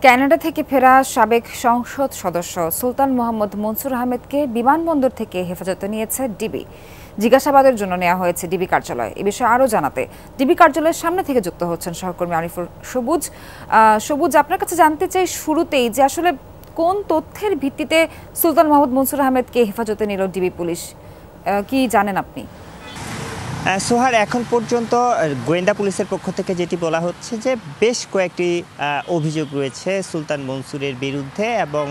Canada থেকে ফেরা সাবেক সংসদ সদস্য সুলতান মোহাম্মদ মনসুর আহমেদকে বিমানবন্দর থেকে হেফাজতে নিয়েছে ডিবি। জিজ্ঞাসাবাদের জন্য নেওয়া হয়েছে ডিবি কার্যালয়। এ বিষয়ে আরও জানাতে ডিবি কার্যালয়ের সামনে থেকে যুক্ত হচ্ছেন সহকর্মী আরিফুর সবুজ। সবুজ, আপনার কাছে জানতে চাই শুরুতেই যে আসলে কোন তথ্যের ভিত্তিতে সুলতান মোহাম্মদ মনসুর আহমেদকে হেফাজতে নিল ডিবি পুলিশ, কি জানেন আপনি? সোহার, এখন পর্যন্ত গোয়েন্দা পুলিশের পক্ষ থেকে যেটি বলা হচ্ছে যে বেশ কয়েকটি অভিযোগ রয়েছে সুলতান মনসুরের বিরুদ্ধে এবং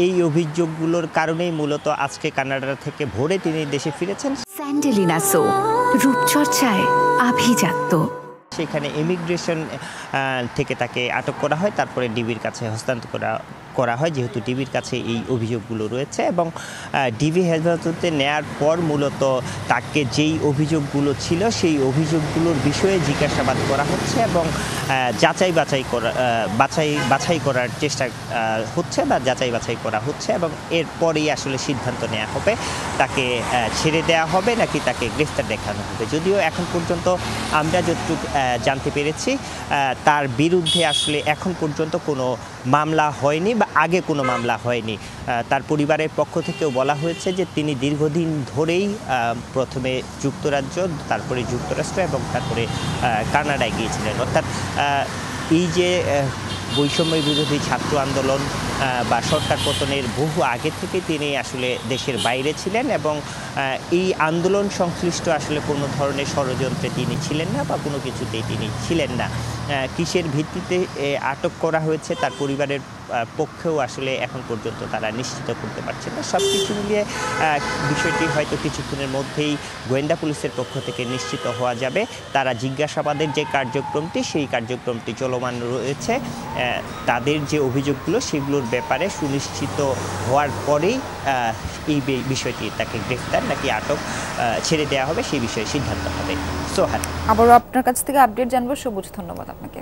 এই অভিযোগগুলোর কারণেই মূলত আজকে কানাডা থেকে ভোরে তিনি দেশে ফিরেছেন। স্যান্ডেলিনা সো, রূপচর্চায় আভিজাত্য। সেখানে ইমিগ্রেশন থেকে তাকে আটক করা হয়, তারপরে ডিবির কাছে হস্তান্তর করা হয়, যেহেতু ডিবির কাছে এই অভিযোগগুলো রয়েছে এবং ডিবি হেফাজতে নেয়ার পর মূলত তাকে যেই অভিযোগগুলো ছিল সেই অভিযোগগুলোর বিষয়ে জিজ্ঞাসাবাদ করা হচ্ছে এবং বাছাই করার চেষ্টা হচ্ছে বা যাচাই বাছাই করা হচ্ছে এবং এরপরেই আসলে সিদ্ধান্ত নেওয়া হবে তাকে ছেড়ে দেওয়া হবে নাকি তাকে গ্রেফতার দেখানো হবে। যদিও এখন পর্যন্ত আমরা যতটুকু জানতে পেরেছি তার বিরুদ্ধে আসলে এখন পর্যন্ত কোনো মামলা হয়নি বা আগে কোনো মামলা হয়নি। তার পরিবারের পক্ষ থেকেও বলা হয়েছে যে তিনি দীর্ঘদিন ধরেই প্রথমে যুক্তরাজ্য, তারপরে যুক্তরাষ্ট্র এবং তারপরে কানাডায় গিয়েছিলেন। অর্থাৎ এই যে বৈষম্য বিরোধী ছাত্র আন্দোলন বা সরকার পতনের বহু আগে থেকে তিনি আসলে দেশের বাইরে ছিলেন এবং এই আন্দোলন সংশ্লিষ্ট আসলে কোনো ধরনের ষড়যন্ত্রে তিনি ছিলেন না বা কোনো কিছুতেই তিনি ছিলেন না। কিসের ভিত্তিতে আটক করা হয়েছে তার পরিবারের পক্ষেও আসলে এখন পর্যন্ত তারা নিশ্চিত করতে পারছে না। সব কিছু মিলিয়ে বিষয়টি হয়তো কিছুক্ষণের মধ্যেই গোয়েন্দা পুলিশের পক্ষ থেকে নিশ্চিত হওয়া যাবে। তারা জিজ্ঞাসাবাদের যে কার্যক্রমটি সেই কার্যক্রমটি চলমান রয়েছে। তাদের যে অভিযোগগুলো সেগুলোর ব্যাপারে সুনিশ্চিত হওয়ার পরেই এই বিষয়টি তাকে গ্রেফতার নাকি আটক ছেড়ে দেওয়া হবে সেই বিষয়ে সিদ্ধান্ত হবে। সোহার, আবারও আপনার কাছ থেকে আপডেট জানবো। সবুজ, ধন্যবাদ আপনাকে।